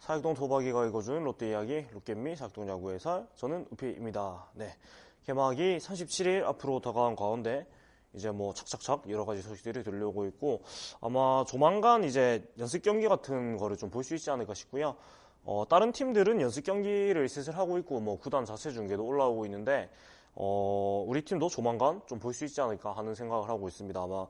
사익동 도박이가 읽어주는 롯데 이야기, 롯겜미 사익동 야구 해설, 저는 우피입니다. 네, 개막이 37일 앞으로 다가온 가운데 이제 뭐 착착착 여러 가지 소식들이 들려오고 있고, 아마 조만간 이제 연습 경기 같은 거를 좀 볼 수 있지 않을까 싶고요. 다른 팀들은 연습 경기를 슬슬 하고 있고, 뭐 구단 자체 중계도 올라오고 있는데, 우리 팀도 조만간 좀 볼 수 있지 않을까 하는 생각을 하고 있습니다. 아마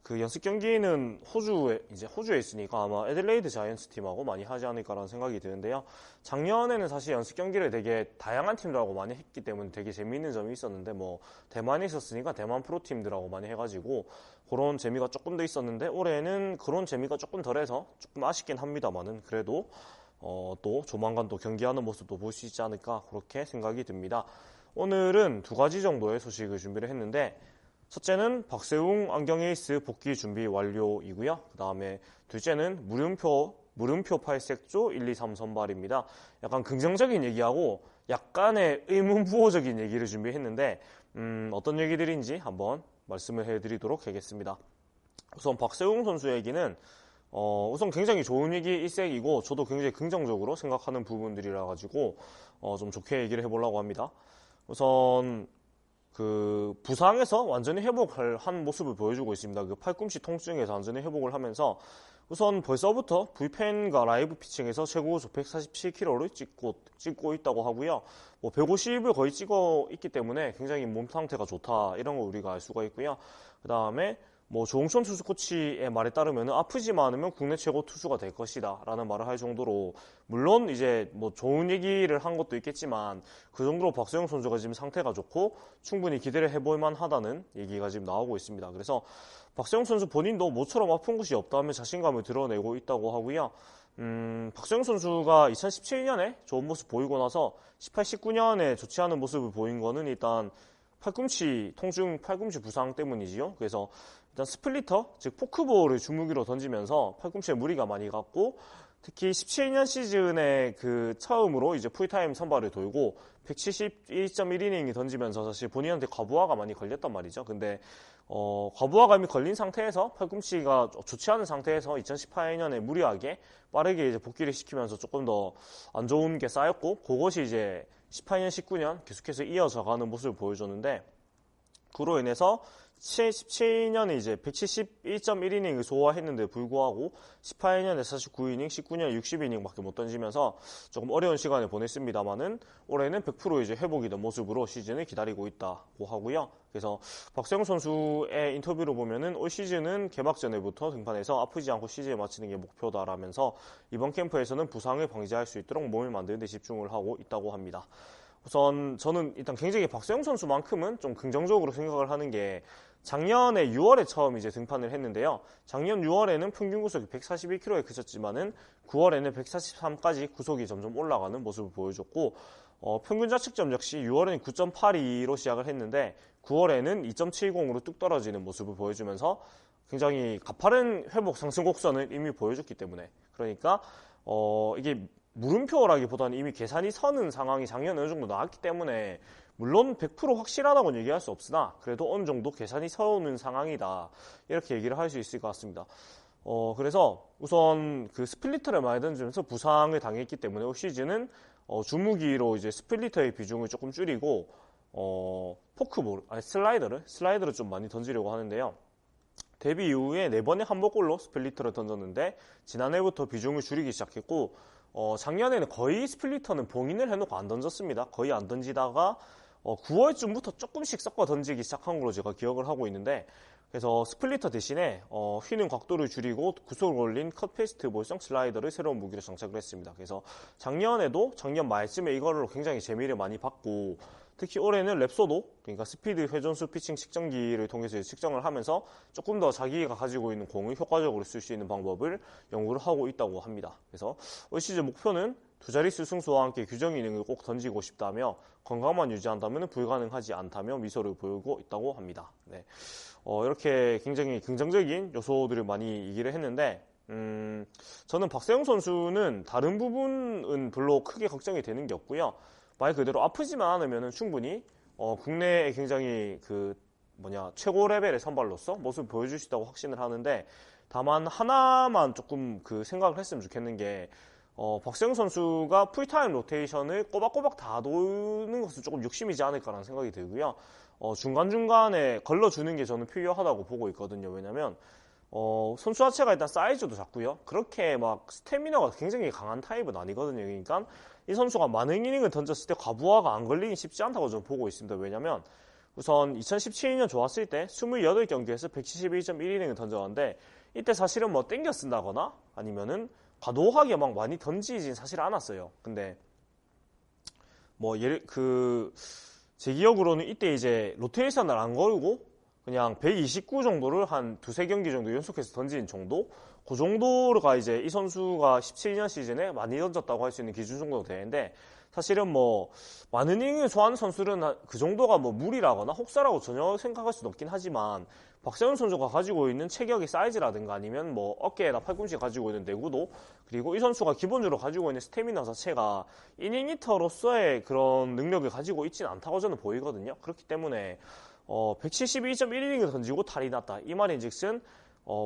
그 연습 경기는 호주에 있으니까 아마 애들레이드 자이언츠 팀하고 많이 하지 않을까라는 생각이 드는데요. 작년에는 사실 연습 경기를 되게 다양한 팀들하고 많이 했기 때문에 되게 재미있는 점이 있었는데, 뭐 대만에 있었으니까 대만 프로 팀들하고 많이 해가지고 그런 재미가 조금 더 있었는데, 올해는 그런 재미가 조금 덜해서 조금 아쉽긴 합니다만은 그래도 또 조만간 또 경기하는 모습도 볼 수 있지 않을까 그렇게 생각이 듭니다. 오늘은 두 가지 정도의 소식을 준비를 했는데, 첫째는 박세웅 안경에이스 복귀 준비 완료이고요. 그 다음에 둘째는 물음표 8색조 1, 2, 3 선발입니다. 약간 긍정적인 얘기하고 약간의 의문부호적인 얘기를 준비했는데, 어떤 얘기들인지 한번 말씀을 해드리도록 하겠습니다. 우선 박세웅 선수 얘기는 우선 굉장히 좋은 얘기 일색이고, 저도 굉장히 긍정적으로 생각하는 부분들이라 가지고 좀 좋게 얘기를 해보려고 합니다. 우선 그 부상에서 완전히 회복을 한 모습을 보여주고 있습니다. 그 팔꿈치 통증에서 완전히 회복을 하면서 우선 벌써부터 불펜과 라이브 피칭에서 최고속 147km를 찍고 있다고 하고요. 뭐 150을 거의 찍어 있기 때문에 굉장히 몸 상태가 좋다, 이런 거 우리가 알 수가 있고요. 그 다음에 뭐 조홍천 투수 코치의 말에 따르면 아프지만 않으면 국내 최고 투수가 될 것이다 라는 말을 할 정도로, 물론 이제 뭐 좋은 얘기를 한 것도 있겠지만 그 정도로 박세웅 선수가 지금 상태가 좋고 충분히 기대를 해볼 만하다는 얘기가 지금 나오고 있습니다. 그래서 박세웅 선수 본인도 모처럼 아픈 것이 없다며 자신감을 드러내고 있다고 하고요. 박세웅 선수가 2017년에 좋은 모습 보이고 나서 18, 19년에 좋지 않은 모습을 보인 거는 일단 팔꿈치 부상 때문이지요. 그래서 일단 스플리터, 즉 포크볼을 주무기로 던지면서 팔꿈치에 무리가 많이 갔고, 특히 17년 시즌에 그 처음으로 이제 풀타임 선발을 돌고 171.1이닝이 던지면서 사실 본인한테 과부하가 많이 걸렸단 말이죠. 근데 과부하감이 걸린 상태에서 팔꿈치가 좋지 않은 상태에서 2018년에 무리하게 빠르게 이제 복귀를 시키면서 조금 더 안 좋은 게 쌓였고, 그것이 이제 18년, 19년 계속해서 이어져 가는 모습을 보여줬는데, 그로 인해서 17년에 이제 171.1이닝을 소화했는데 불구하고 18년에 49이닝, 19년에 60이닝밖에 못 던지면서 조금 어려운 시간을 보냈습니다만은 올해는 100% 이제 회복이 된 모습으로 시즌을 기다리고 있다고 하고요. 그래서 박세웅 선수의 인터뷰를 보면은 올 시즌은 개막 전에부터 등판해서 아프지 않고 시즌을 마치는 게 목표다라면서 이번 캠프에서는 부상을 방지할 수 있도록 몸을 만드는 데 집중을 하고 있다고 합니다. 우선 저는 일단 굉장히 박세웅 선수만큼은 좀 긍정적으로 생각을 하는 게, 작년에 6월에 처음 이제 등판을 했는데요. 작년 6월에는 평균 구속이 141km에 그쳤지만은 9월에는 143까지 구속이 점점 올라가는 모습을 보여줬고, 평균 자책점 역시 6월에는 9.82로 시작을 했는데 9월에는 2.70으로 뚝 떨어지는 모습을 보여주면서 굉장히 가파른 회복 상승 곡선을 이미 보여줬기 때문에, 그러니까 이게 물음표라기보다는 이미 계산이 서는 상황이 작년에 어느 정도 나왔기 때문에, 물론 100% 확실하다고는 얘기할 수 없으나 그래도 어느 정도 계산이 서오는 상황이다, 이렇게 얘기를 할 수 있을 것 같습니다. 그래서 우선 그 스플리터를 많이 던지면서 부상을 당했기 때문에 올 시즌은 주무기로 이제 스플리터의 비중을 조금 줄이고 슬라이더를 좀 많이 던지려고 하는데요. 데뷔 이후에 4번의 한복골로 스플리터를 던졌는데 지난해부터 비중을 줄이기 시작했고, 작년에는 거의 스플리터는 봉인을 해놓고 안 던졌습니다. 거의 안 던지다가 9월쯤부터 조금씩 섞어 던지기 시작한 걸로 제가 기억을 하고 있는데, 그래서 스플리터 대신에 휘는 각도를 줄이고 구속을 올린 컷페이스트 볼성 슬라이더를 새로운 무기로 장착을 했습니다. 그래서 작년 말쯤에 이걸로 굉장히 재미를 많이 받고, 특히 올해는 랩소도, 그러니까 스피드 회전수 피칭 측정기를 통해서 측정을 하면서 조금 더 자기가 가지고 있는 공을 효과적으로 쓸 수 있는 방법을 연구를 하고 있다고 합니다. 그래서 올 시즌 목표는 두 자릿수 승수와 함께 규정 이닝을 꼭 던지고 싶다며, 건강만 유지한다면 불가능하지 않다며 미소를 보이고 있다고 합니다. 네. 이렇게 굉장히 긍정적인 요소들을 많이 얘기를 했는데, 저는 박세웅 선수는 다른 부분은 별로 크게 걱정이 되는 게 없고요. 말 그대로 아프지만 않으면 충분히 국내에 굉장히 최고 레벨의 선발로서 모습을 보여줄 수 있다고 확신을 하는데, 다만 하나만 조금 생각을 했으면 좋겠는 게, 박세웅 선수가 풀타임 로테이션을 꼬박꼬박 다 도는 것은 조금 욕심이지 않을까라는 생각이 들고요. 중간중간에 걸러주는 게 저는 필요하다고 보고 있거든요. 왜냐면 선수 자체가 일단 사이즈도 작고요. 그렇게 막 스태미너가 굉장히 강한 타입은 아니거든요. 그러니까 이 선수가 많은 이닝을 던졌을 때 과부하가 안 걸리긴 쉽지 않다고 저는 보고 있습니다. 왜냐면 우선 2017년 좋았을 때 28경기에서 171.1이닝을 던졌는데 이때 사실은 뭐 땡겨 쓴다거나 아니면은 과도하게 막 많이 던지진 사실 않았어요. 근데 뭐 제 기억으로는 이때 이제 로테이션을 안 걸고 그냥 129 정도를 한 두세 경기 정도 연속해서 던지는 정도? 그 정도가 이제 이 선수가 17년 시즌에 많이 던졌다고 할 수 있는 기준 정도 되는데 사실은 뭐 많은 이닝을 소화하는 선수는 그 정도가 뭐 무리라거나 혹사라고 전혀 생각할 수는 없긴 하지만 박세훈 선수가 가지고 있는 체격의 사이즈라든가 아니면 뭐 어깨에다 팔꿈치 가지고 있는 내구도 그리고 이 선수가 기본적으로 가지고 있는 스태미나 자체가 이닝 히터로서의 그런 능력을 가지고 있지는 않다고 저는 보이거든요. 그렇기 때문에 172.1이닝을 던지고 탈이 났다. 이 말인즉슨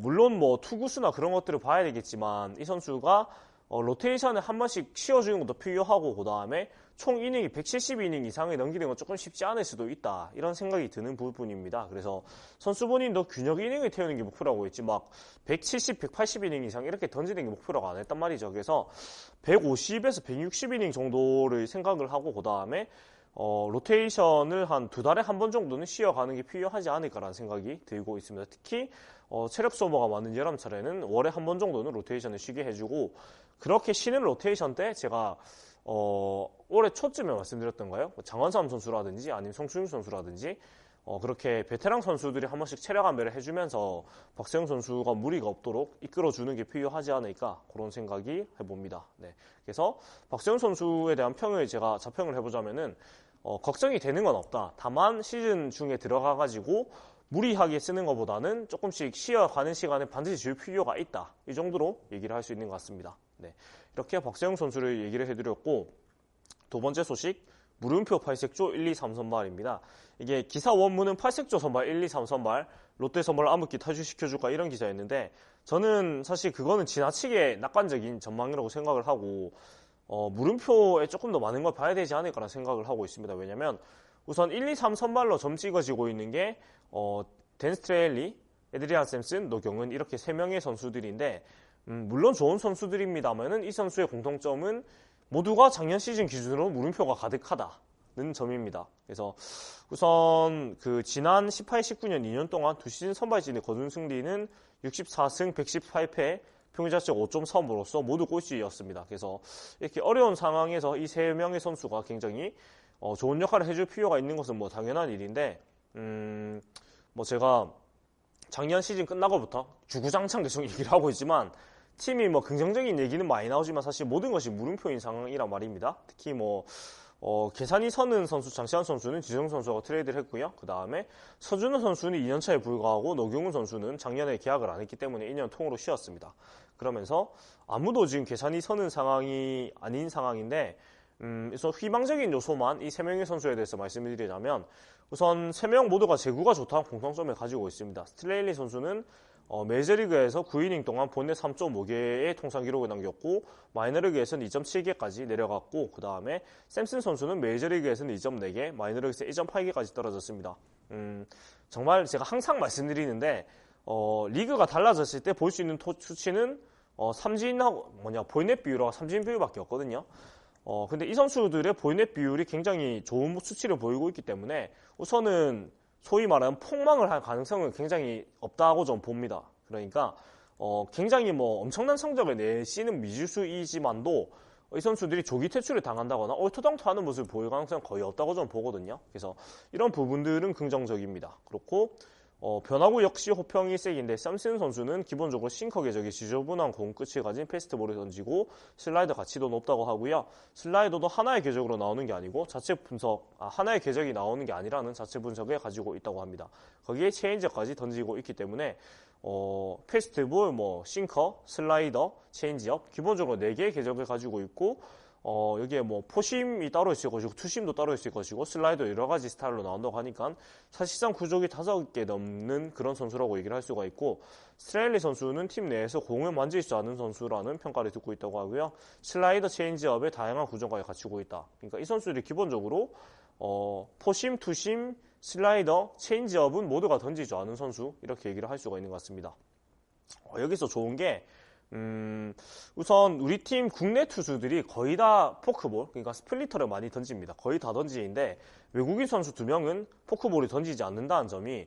물론 뭐 투구수나 그런 것들을 봐야 되겠지만 이 선수가 로테이션을 한 번씩 쉬어주는 것도 필요하고 그 다음에 총 이닝이 170이닝 이상을 넘기는 건 조금 쉽지 않을 수도 있다. 이런 생각이 드는 부분입니다. 그래서 선수 본인도 균형 이닝을 태우는 게 목표라고 했지 막 170, 180이닝 이상 이렇게 던지는 게 목표라고 안 했단 말이죠. 그래서 150에서 160이닝 정도를 생각을 하고 그 다음에 로테이션을 한 두 달에 한 번 정도는 쉬어가는 게 필요하지 않을까라는 생각이 들고 있습니다. 특히 체력 소모가 많은 여름철에는 월에 한 번 정도는 로테이션을 쉬게 해주고 그렇게 쉬는 로테이션 때 제가 올해 초쯤에 말씀드렸던 거예요. 장원삼 선수라든지 아니면 송수윤 선수라든지 그렇게 베테랑 선수들이 한 번씩 체력 안배를 해주면서 박세웅 선수가 무리가 없도록 이끌어주는 게 필요하지 않을까 그런 생각이 해봅니다. 네. 그래서 박세웅 선수에 대한 평을 제가 자평을 해보자면은 걱정이 되는 건 없다. 다만 시즌 중에 들어가가지고 무리하게 쓰는 것보다는 조금씩 쉬어가는 시간에 반드시 줄 필요가 있다. 이 정도로 얘기를 할 수 있는 것 같습니다. 네. 이렇게 박세웅 선수를 얘기를 해드렸고 두 번째 소식 물음표 8색조 1, 2, 3선발입니다. 이게 기사 원문은 8색조 선발 1, 2, 3선발 롯데 선발 암흑기 탈주시켜줄까 이런 기사였는데 저는 사실 그거는 지나치게 낙관적인 전망이라고 생각을 하고 물음표에 조금 더 많은 걸 봐야 되지 않을까라는 생각을 하고 있습니다. 왜냐면 우선 1, 2, 3 선발로 점 찍어지고 있는 게 댄 스트레일리, 에드리안 샘슨, 노경은 이렇게 3명의 선수들인데 물론 좋은 선수들입니다만은 이 선수의 공통점은 모두가 작년 시즌 기준으로 물음표가 가득하다는 점입니다. 그래서 우선 그 지난 18, 19년 2년 동안 두 시즌 선발진의 거둔 승리는 64승 118패 평균자책 5.35로서 모두 꼴찌였습니다. 그래서 이렇게 어려운 상황에서 이 3명의 선수가 굉장히 좋은 역할을 해줄 필요가 있는 것은 뭐 당연한 일인데 뭐 제가 작년 시즌 끝나고부터 주구장창 계속 얘기를 하고 있지만 팀이 뭐 긍정적인 얘기는 많이 나오지만 사실 모든 것이 물음표인 상황이란 말입니다. 특히 뭐 계산이 서는 선수 장시환 선수는 지성 선수가 트레이드를 했고요. 그 다음에 서준호 선수는 2년차에 불과하고 노경훈 선수는 작년에 계약을 안 했기 때문에 2년 통으로 쉬었습니다. 그러면서 아무도 지금 계산이 서는 상황이 아닌 상황인데 그래서 희망적인 요소만 이 3명의 선수에 대해서 말씀을 드리자면 우선 3명 모두가 제구가 좋다는 공통점을 가지고 있습니다. 스틸레일리 선수는 메이저리그에서 9이닝 동안 본넷 3.5개의 통산 기록을 남겼고 마이너리그에서는 2.7개까지 내려갔고 그 다음에 샘슨 선수는 메이저리그에서는 2.4개, 마이너리그에서 1.8개까지 떨어졌습니다. 정말 제가 항상 말씀드리는데 리그가 달라졌을 때 볼 수 있는 수치는 볼넷 비율과 삼진 비율밖에 없거든요. 근데 이 선수들의 볼넷 비율이 굉장히 좋은 수치를 보이고 있기 때문에 우선은 소위 말하는 폭망을 할 가능성은 굉장히 없다고 좀 봅니다. 그러니까 굉장히 뭐 엄청난 성적을 내시는 미지수이지만도 이 선수들이 조기 퇴출을 당한다거나 얼토당토하는 모습을 보일 가능성은 거의 없다고 좀 보거든요. 그래서 이런 부분들은 긍정적입니다. 그렇고 변화구 역시 호평이 세긴데 샘슨 선수는 기본적으로 싱커 궤적이 지저분한 공 끝을 가진 패스트볼을 던지고 슬라이더 가치도 높다고 하고요. 슬라이더도 하나의 궤적으로 나오는 게 아니고 하나의 궤적이 나오는 게 아니라는 자체 분석을 가지고 있다고 합니다. 거기에 체인지업까지 던지고 있기 때문에 패스트볼, 싱커, 슬라이더, 체인지업 기본적으로 4개의 궤적을 가지고 있고 여기에 뭐 포심이 따로 있을 것이고 투심도 따로 있을 것이고 슬라이더 여러 가지 스타일로 나온다고 하니까 사실상 구족이 5개 넘는 그런 선수라고 얘기를 할 수가 있고, 스트레일리 선수는 팀 내에서 공을 만질 수 않는 선수라는 평가를 듣고 있다고 하고요. 슬라이더 체인지업에 다양한 구종까지 갖추고 있다. 그러니까 이 선수들이 기본적으로 포심, 투심, 슬라이더, 체인지업은 모두가 던지지 않은 선수, 이렇게 얘기를 할 수가 있는 것 같습니다. 여기서 좋은 게 우선 우리 팀 국내 투수들이 거의 다 포크볼, 그러니까 스플리터를 많이 던집니다. 거의 다 던지는데 외국인 선수 2명은 포크볼을 던지지 않는다는 점이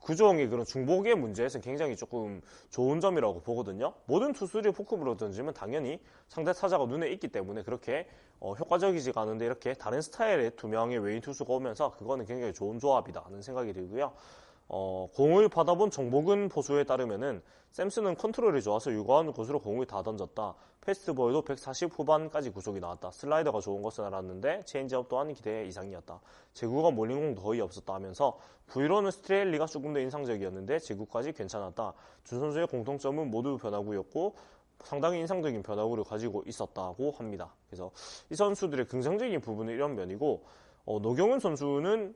구종의 그런 중복의 문제에서 굉장히 조금 좋은 점이라고 보거든요. 모든 투수들이 포크볼을 던지면 당연히 상대 타자가 눈에 있기 때문에 그렇게 효과적이지가 않은데, 이렇게 다른 스타일의 2명의 외인 투수가 오면서 그거는 굉장히 좋은 조합이다 하는 생각이 들고요. 공을 받아본 정복은 포수에 따르면은 샘슨은 컨트롤이 좋아서 유구한 곳으로 공을 다 던졌다. 패스트볼도 140 후반까지 구속이 나왔다. 슬라이더가 좋은 것은 알았는데 체인지업 또한 기대 이상이었다. 제구가 몰린 공도 거의 없었다 하면서 V로는 스트레일리가 조금 더 인상적이었는데 제구까지 괜찮았다. 두 선수의 공통점은 모두 변화구였고 상당히 인상적인 변화구를 가지고 있었다고 합니다. 그래서 이 선수들의 긍정적인 부분은 이런 면이고, 노경은 선수는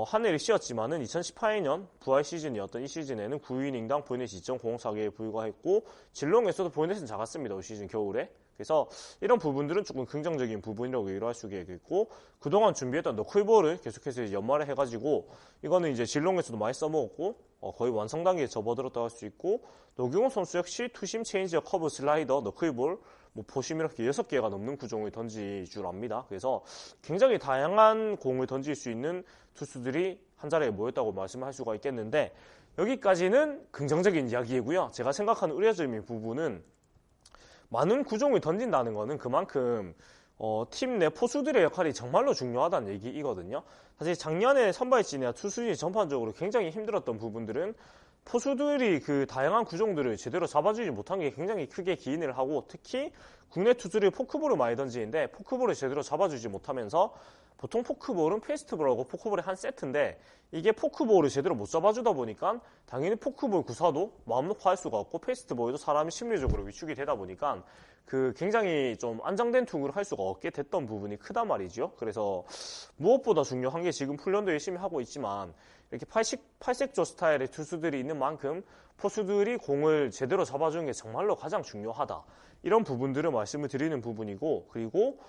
한 해를 쉬었지만은 2018년 부활 시즌이었던 이 시즌에는 9이닝당 포인트 2.04개에 불과했고 진롱에서도 포인트는 작았습니다. 올 시즌 겨울에. 그래서 이런 부분들은 조금 긍정적인 부분이라고 얘기를 할 수가 있겠고, 그동안 준비했던 너클볼을 계속해서 연말에 해가지고 이거는 이제 진롱에서도 많이 써먹었고 거의 완성 단계에 접어들었다고 할 수 있고, 노경훈 선수 역시 투심, 체인지업, 커브, 슬라이더, 너클볼, 뭐 포심 이렇게 6개가 넘는 구종을 던질 줄 압니다. 그래서 굉장히 다양한 공을 던질 수 있는 투수들이 한 자리에 모였다고 말씀할 수가 있겠는데, 여기까지는 긍정적인 이야기이고요. 제가 생각하는 우려점인 부분은 많은 구종을 던진다는 것은 그만큼 팀 내 포수들의 역할이 정말로 중요하다는 얘기이거든요. 사실 작년에 선발진이나 투수진이 전반적으로 굉장히 힘들었던 부분들은 포수들이 그 다양한 구종들을 제대로 잡아주지 못한 게 굉장히 크게 기인을 하고, 특히 국내 투수들이 포크볼을 많이 던지는데 포크볼을 제대로 잡아주지 못하면서, 보통 포크볼은 페스트볼하고 포크볼의 한 세트인데 이게 포크볼을 제대로 못 잡아주다 보니까 당연히 포크볼 구사도 마음 놓고 할 수가 없고 페스트볼도 사람이 심리적으로 위축이 되다 보니까 그 굉장히 좀 안정된 투구를 할 수가 없게 됐던 부분이 크단 말이죠. 그래서 무엇보다 중요한 게, 지금 훈련도 열심히 하고 있지만 이렇게 8색조 스타일의 투수들이 있는 만큼 포수들이 공을 제대로 잡아주는 게 정말로 가장 중요하다. 이런 부분들을 말씀을 드리는 부분이고, 그리고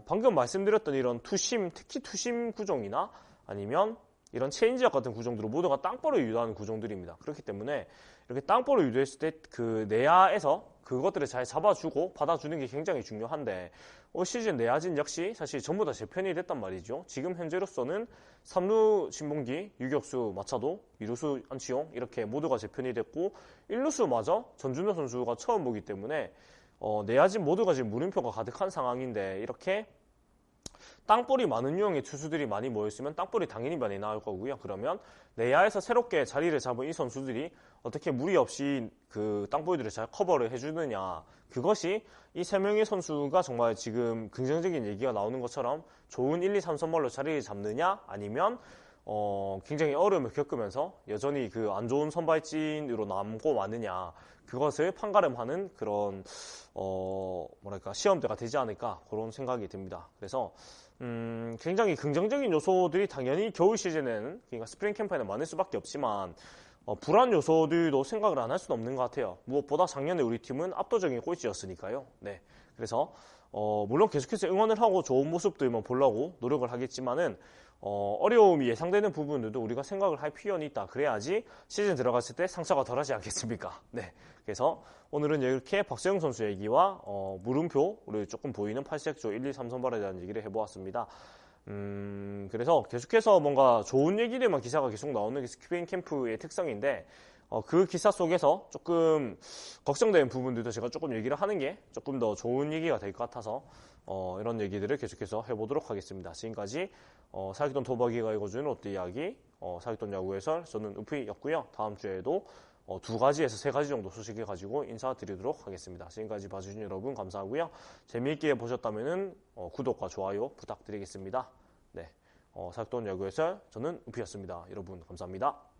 방금 말씀드렸던 이런 투심, 특히 투심 구종이나 아니면 이런 체인지업 같은 구종들은 모두가 땅볼을 유도하는 구종들입니다. 그렇기 때문에 이렇게 땅볼을 유도했을 때 그 내야에서 그것들을 잘 잡아주고 받아주는 게 굉장히 중요한데, 올 시즌 내야진 역시 사실 전부 다 재편이 됐단 말이죠. 지금 현재로서는 3루 신봉기, 유격수 마차도, 2루수 안치용 이렇게 모두가 재편이 됐고 1루수마저 전준호 선수가 처음 보기 때문에 내야진 모두가 지금 물음표가 가득한 상황인데, 이렇게 땅볼이 많은 유형의 투수들이 많이 모였으면 땅볼이 당연히 많이 나올 거고요. 그러면 내야에서 새롭게 자리를 잡은 이 선수들이 어떻게 무리 없이 그 땅볼들을 잘 커버를 해주느냐, 그것이 이 3명의 선수가 정말 지금 긍정적인 얘기가 나오는 것처럼 좋은 1, 2, 3선발로 자리를 잡느냐, 아니면 굉장히 어려움을 겪으면서 여전히 그 안 좋은 선발진으로 남고 마느냐, 그것을 판가름하는 그런 뭐랄까 시험대가 되지 않을까, 그런 생각이 듭니다. 그래서 굉장히 긍정적인 요소들이 당연히 겨울 시즌에는, 그러니까 스프링 캠프에는 많을 수밖에 없지만 불안 요소들도 생각을 안 할 수는 없는 것 같아요. 무엇보다 작년에 우리 팀은 압도적인 꼴찌였으니까요. 네, 그래서 물론 계속해서 응원을 하고 좋은 모습들만 보려고 노력을 하겠지만은 어려움이 예상되는 부분들도 우리가 생각을 할 필요는 있다. 그래야지 시즌 들어갔을 때 상처가 덜하지 않겠습니까? 네, 그래서 오늘은 이렇게 박세영 선수 얘기와 물음표를 조금 보이는 8색조 1, 2, 3선발에 대한 얘기를 해보았습니다. 그래서 계속해서 뭔가 좋은 얘기들만 기사가 계속 나오는 게 스프링 캠프의 특성인데, 그 기사 속에서 조금 걱정되는 부분들도 제가 조금 얘기를 하는 게 조금 더 좋은 얘기가 될 것 같아서 이런 얘기들을 계속해서 해보도록 하겠습니다. 지금까지 사기돈 도박이가 읽어주는 롯데 이야기, 사기돈 야구 해설, 저는 우피였고요. 다음 주에도 2가지에서 3가지 정도 소식을 가지고 인사드리도록 하겠습니다. 지금까지 봐주신 여러분 감사하고요. 재미있게 보셨다면 구독과 좋아요 부탁드리겠습니다. 네, 사기돈 야구 해설, 저는 우피였습니다. 여러분 감사합니다.